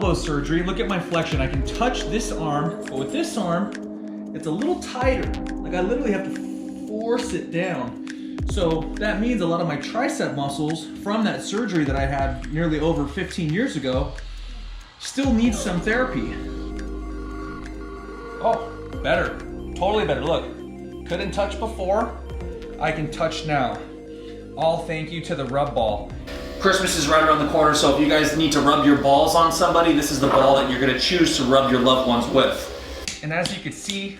elbow surgery, look at my flexion. I can touch this arm, but with this arm, it's a little tighter. Like I literally have to force it down. So that means a lot of my tricep muscles from that surgery that I had nearly over 15 years ago still need some therapy. Oh, better, totally better. Look, couldn't touch before, I can touch now. All thank you to the Rubball. Christmas is right around the corner, so if you guys need to rub your balls on somebody, this is the ball that you're gonna choose to rub your loved ones with. And as you can see,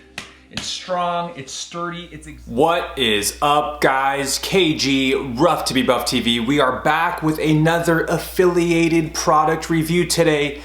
it's strong, it's sturdy, What is up, guys? KG, Rough to Be Buff TV. We are back with another affiliated product review today.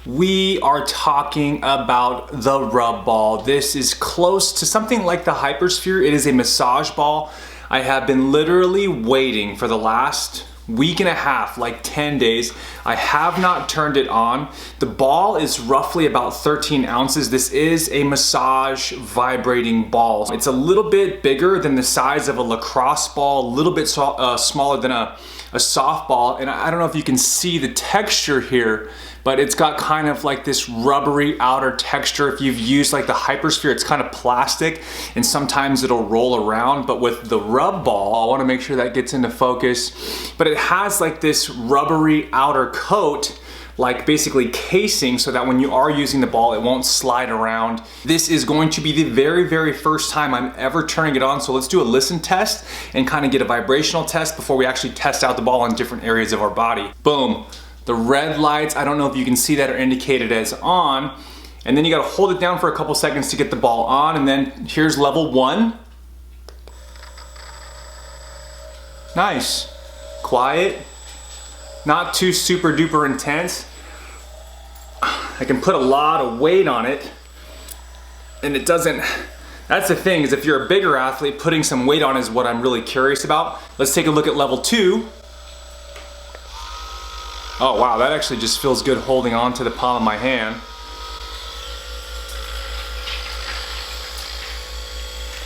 We are talking about the Rubball. This is close to something like the Hypersphere. It is a massage ball. I have been literally waiting for the last week and a half, like 10 days. I have not turned it on. The ball is roughly about 13 ounces. This is a massage vibrating ball. It's a little bit bigger than the size of a lacrosse ball, a little bit smaller than a softball. And I don't know if you can see the texture here, but it's got kind of like this rubbery outer texture. If you've used like the Hypersphere, it's kind of plastic and sometimes it'll roll around. But with the Rubball, I wanna make sure that gets into focus, but it has like this rubbery outer coat, like basically casing, so that when you are using the ball, it won't slide around. This is going to be the very, very first time I'm ever turning it on. So let's do a listen test and kind of get a vibrational test before we actually test out the ball on different areas of our body. Boom. The red lights, I don't know if you can see that, are indicated as on. And then you gotta hold it down for a couple seconds to get the ball on. And then here's level 1. Nice. Quiet. Not too super duper intense. I can put a lot of weight on it. And it doesn't, that's the thing, is if you're a bigger athlete, putting some weight on is what I'm really curious about. Let's take a look at level 2. Oh wow, that actually just feels good holding on to the palm of my hand.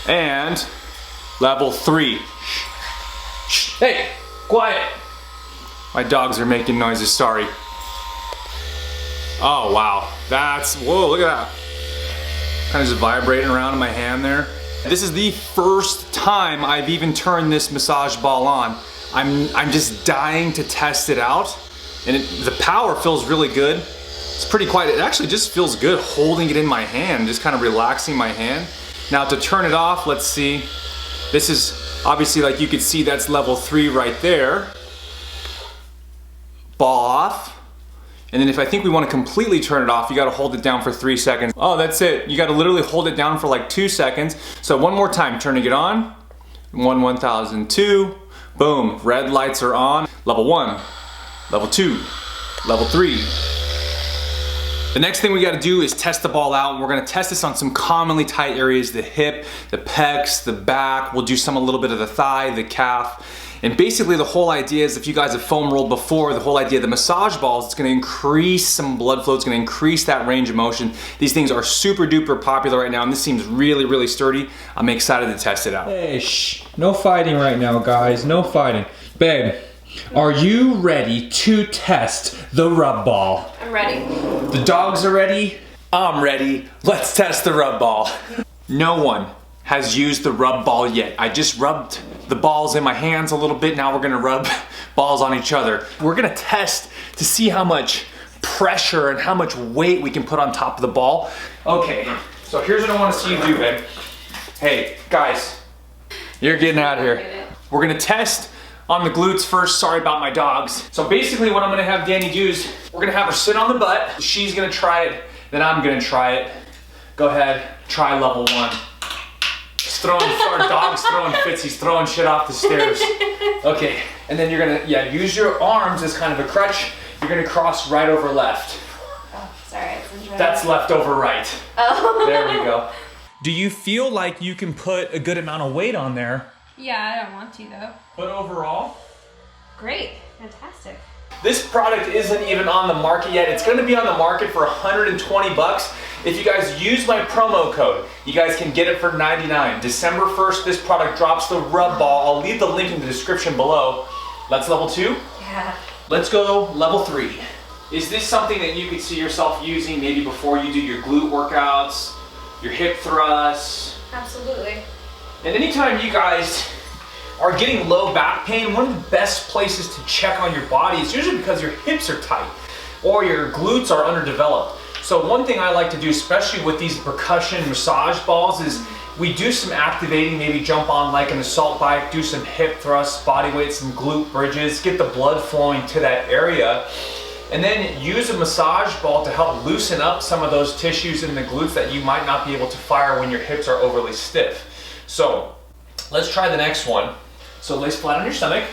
And level 3. Shh. Hey, quiet. My dogs are making noises, sorry. Oh wow, whoa, look at that. Kind of just vibrating around in my hand there. This is the first time I've even turned this massage ball on. I'm just dying to test it out. And the power feels really good. It's pretty quiet. It actually just feels good holding it in my hand, just kind of relaxing my hand. Now to turn it off, let's see. This is obviously, like you can see, that's level 3 right there. Ball off. And then if I think we want to completely turn it off, you got to hold it down for 3 seconds. Oh, that's it. You got to literally hold it down for like 2 seconds. So one more time, turning it on. 1002. Boom, red lights are on. Level 1. Level 2, level 3. The next thing we gotta do is test the ball out. We're gonna test this on some commonly tight areas, the hip, the pecs, the back. We'll do a little bit of the thigh, the calf. And basically the whole idea is, if you guys have foam rolled before, the whole idea of the massage balls, it's gonna increase some blood flow, it's gonna increase that range of motion. These things are super duper popular right now, and this seems really, really sturdy. I'm excited to test it out. Hey, shh, no fighting right now, guys, no fighting. Babe. Are you ready to test the Rubball? I'm ready. The dogs are ready. I'm ready. Let's test the Rubball. No one has used the Rubball yet. I just rubbed the balls in my hands a little bit. Now we're gonna rub balls on each other. We're gonna test to see how much pressure and how much weight we can put on top of the ball. Okay, so here's what I wanna see you do, babe. Hey, guys, you're getting out of here. We're gonna test on the glutes first. Sorry about my dogs. So basically what I'm gonna have Danny do is, we're gonna have her sit on the butt. She's gonna try it, then I'm gonna try it. Go ahead, try level 1. Just our dog's throwing fits, he's throwing shit off the stairs. Okay, and then you're gonna, use your arms as kind of a crutch. You're gonna cross right over left. Oh, sorry. That's left over right. Oh. There we go. Do you feel like you can put a good amount of weight on there? Yeah, I don't want to though. But overall? Great, fantastic. This product isn't even on the market yet. It's gonna be on the market for 120 bucks. If you guys use my promo code, you guys can get it for 99. December 1st, this product drops, the Rubball. I'll leave the link in the description below. Let's level 2? Yeah. Let's go level 3. Is this something that you could see yourself using maybe before you do your glute workouts, your hip thrusts? Absolutely. And anytime you guys are getting low back pain, one of the best places to check on your body is usually because your hips are tight or your glutes are underdeveloped. So one thing I like to do, especially with these percussion massage balls, is we do some activating, maybe jump on like an assault bike, do some hip thrusts, body weight, some glute bridges, get the blood flowing to that area. And then use a massage ball to help loosen up some of those tissues in the glutes that you might not be able to fire when your hips are overly stiff. So let's try the next one. So lay flat on your stomach.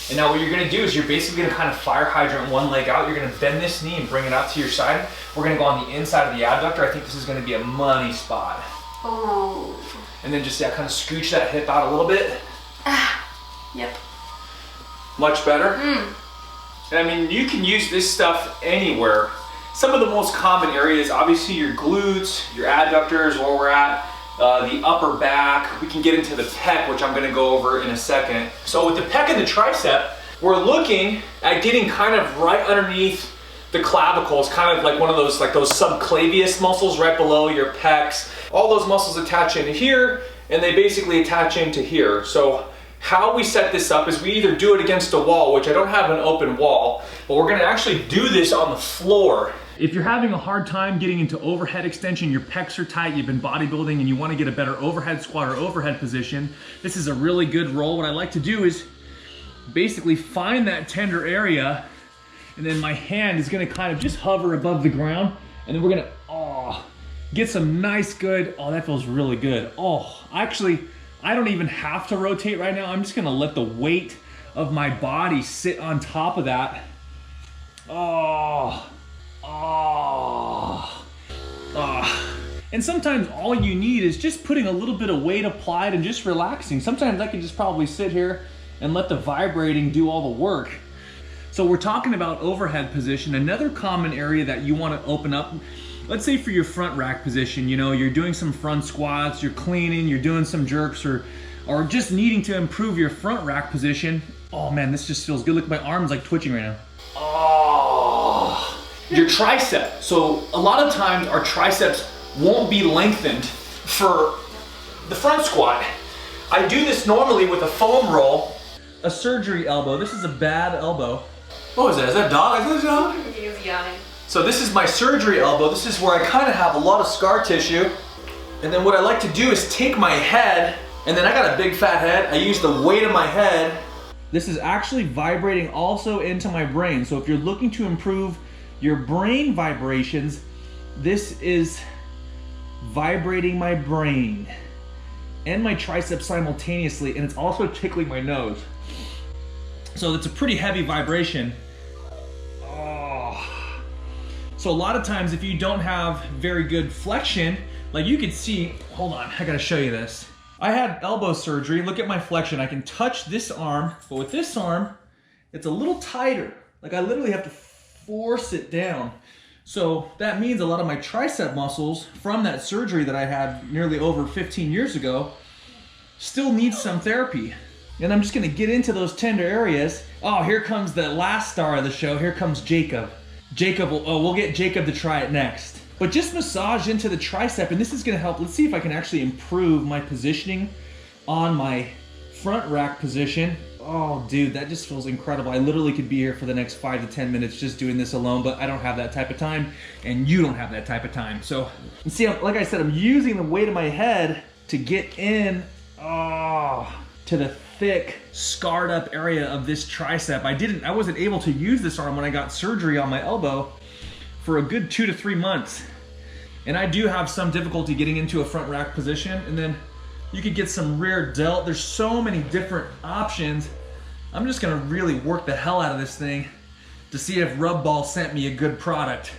And now what you're gonna do is you're basically gonna kind of fire hydrant one leg out. You're gonna bend this knee and bring it out to your side. We're gonna go on the inside of the abductor. I think this is gonna be a money spot. Oh. And then just kind of scooch that hip out a little bit. Yep. Much better. And I mean, you can use this stuff anywhere. Some of the most common areas, obviously your glutes, your adductors, where we're at, the upper back. We can get into the pec, which I'm gonna go over in a second. So with the pec and the tricep, we're looking at getting kind of right underneath the clavicles, kind of like one of those, like those subclavius muscles right below your pecs. All those muscles attach into here, and they basically attach into here. So how we set this up is we either do it against a wall, which I don't have an open wall, but we're gonna actually do this on the floor. If you're having a hard time getting into overhead extension, your pecs are tight, you've been bodybuilding and you wanna get a better overhead squat or overhead position, this is a really good roll. What I like to do is basically find that tender area, and then my hand is gonna kind of just hover above the ground, and then we're gonna, get some nice good, that feels really good. Actually, I don't even have to rotate right now. I'm just gonna let the weight of my body sit on top of that. And sometimes all you need is just putting a little bit of weight applied and just relaxing. Sometimes I can just probably sit here and let the vibrating do all the work. So we're talking about overhead position. Another common area that you wanna open up, let's say for your front rack position, you know, you're doing some front squats, you're cleaning, you're doing some jerks, or just needing to improve your front rack position. Oh man, this just feels good. Look, my arm's like twitching right now. Your tricep. So a lot of times our triceps won't be lengthened for the front squat. I do this normally with a foam roll. A surgery elbow. This is a bad elbow. What was that? Is that a dog? Is that a dog? He was yawning. So this is my surgery elbow. This is where I kind of have a lot of scar tissue. And then what I like to do is take my head, and then I got a big fat head. I use the weight of my head. This is actually vibrating also into my brain. So if you're looking to improve your brain vibrations, this is vibrating my brain and my triceps simultaneously, and it's also tickling my nose. So it's a pretty heavy vibration. So a lot of times if you don't have very good flexion, like you can see, hold on, I gotta show you this. I had elbow surgery, look at my flexion. I can touch this arm, but with this arm, it's a little tighter. Like I literally have to force it down. So that means a lot of my tricep muscles from that surgery that I had nearly over 15 years ago still need some therapy. And I'm just gonna get into those tender areas. Oh, here comes the last star of the show. Here comes Jacob. We'll get Jacob to try it next. But just massage into the tricep, and this is gonna help. Let's see if I can actually improve my positioning on my front rack position. Oh, dude, that just feels incredible. I literally could be here for the next 5 to 10 minutes just doing this alone, but I don't have that type of time, and you don't have that type of time. So, you see, like I said, I'm using the weight of my head to get in, to the thick, scarred up area of this tricep. I wasn't able to use this arm when I got surgery on my elbow for a good 2 to 3 months. And I do have some difficulty getting into a front rack position, and then you could get some rear delt. There's so many different options. I'm just gonna really work the hell out of this thing to see if Rubball sent me a good product.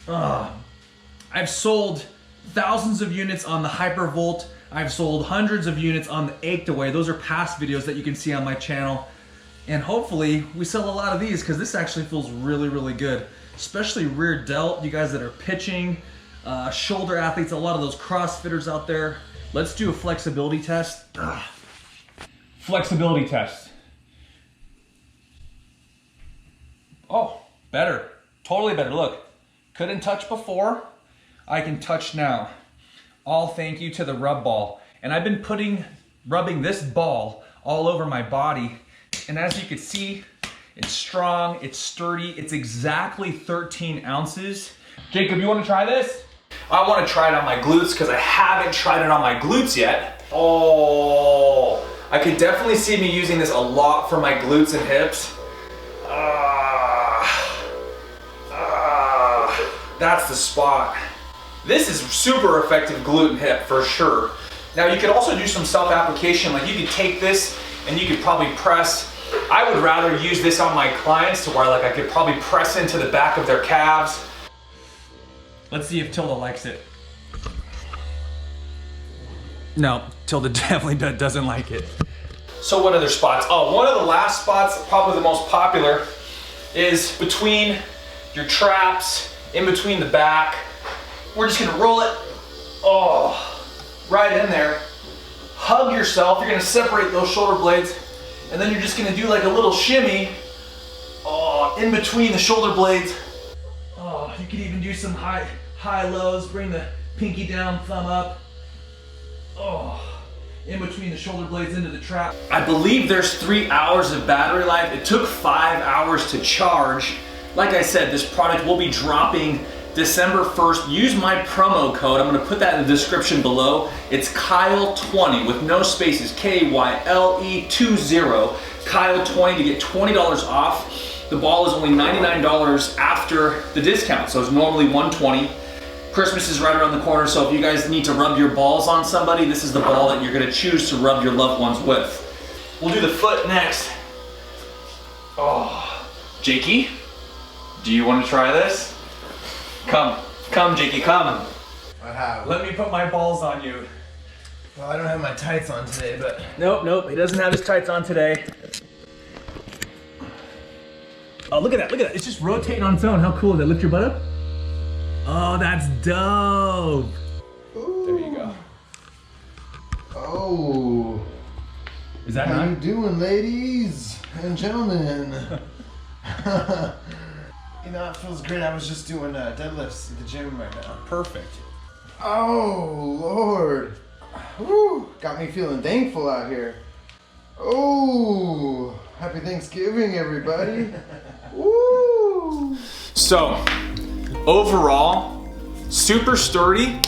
I've sold thousands of units on the Hypervolt. I've sold hundreds of units on the Ached Away. Those are past videos that you can see on my channel. And hopefully we sell a lot of these because this actually feels really, really good. Especially rear delt, you guys that are pitching, shoulder athletes, a lot of those CrossFitters out there. Let's do a flexibility test. Flexibility test. Oh, better. Totally better. Look, couldn't touch before. I can touch now. All thank you to the Rubball. And I've been rubbing this ball all over my body. And as you can see, it's strong, it's sturdy, it's exactly 13 ounces. Jacob, you want to try this? I want to try it on my glutes because I haven't tried it on my glutes yet. Oh, I could definitely see me using this a lot for my glutes and hips. That's the spot. This is super effective glute and hip for sure. Now you could also do some self-application, like you could take this and you could probably press. I would rather use this on my clients to where like I could probably press into the back of their calves. Let's see if Tilda likes it. No, Tilda definitely doesn't like it. So what other spots? Oh, one of the last spots, probably the most popular, is between your traps, in between the back. We're just gonna roll it, right in there. Hug yourself, you're gonna separate those shoulder blades, and then you're just gonna do like a little shimmy, in between the shoulder blades. You could even do some high lows, bring the pinky down, thumb up. In between the shoulder blades into the trap. I believe there's 3 hours of battery life. It took 5 hours to charge. Like I said, this product will be dropping December 1st. Use my promo code. I'm gonna put that in the description below. It's Kyle20 with no spaces, KYLE20, Kyle20 to get $20 off. The ball is only $99 after the discount, so it's normally $120. Christmas is right around the corner, so if you guys need to rub your balls on somebody, this is the ball that you're gonna choose to rub your loved ones with. We'll do the foot next. Jakey, do you want to try this? Come, Jakey, come. I have. Let me put my balls on you. Well, I don't have my tights on today, but... Nope, he doesn't have his tights on today. Oh, look at that, it's just rotating on its own. How cool is that? Lift your butt up. Oh, that's dope. Ooh. There you go. Oh. Is that How not? you doing, ladies and gentlemen? You know, it feels great. I was just doing deadlifts at the gym right now. Perfect. Oh, Lord. Woo. Got me feeling thankful out here. Oh, happy Thanksgiving, everybody. Woo. So, overall, super sturdy.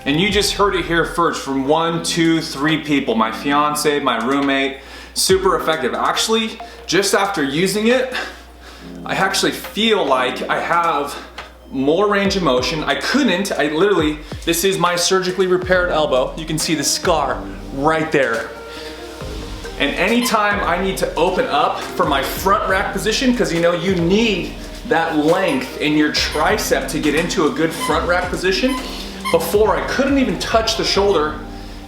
And you just heard it here first from 1, 2, 3 people. My fiance, my roommate, super effective. Actually, just after using it, I actually feel like I have more range of motion. This is my surgically repaired elbow. You can see the scar right there. And anytime I need to open up for my front rack position, because you know you need that length in your tricep to get into a good front rack position. Before I couldn't even touch the shoulder,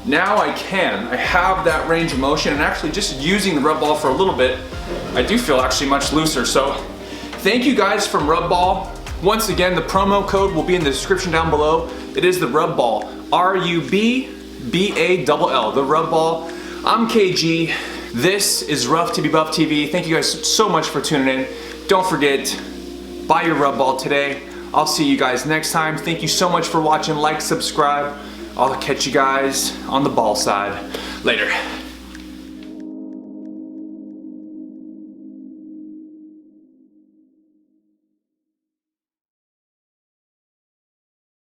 now I can. I have that range of motion, and actually just using the Rubball for a little bit, I do feel actually much looser. So thank you guys from Rubball. Once again, the promo code will be in the description down below. It is the Rubball, RUBBALL, the Rubball. I'm KG. This is Rough to Be Buff TV. Thank you guys so much for tuning in. Don't forget, buy your Rubball today. I'll see you guys next time. Thank you so much for watching. Like, subscribe. I'll catch you guys on the ball side. Later.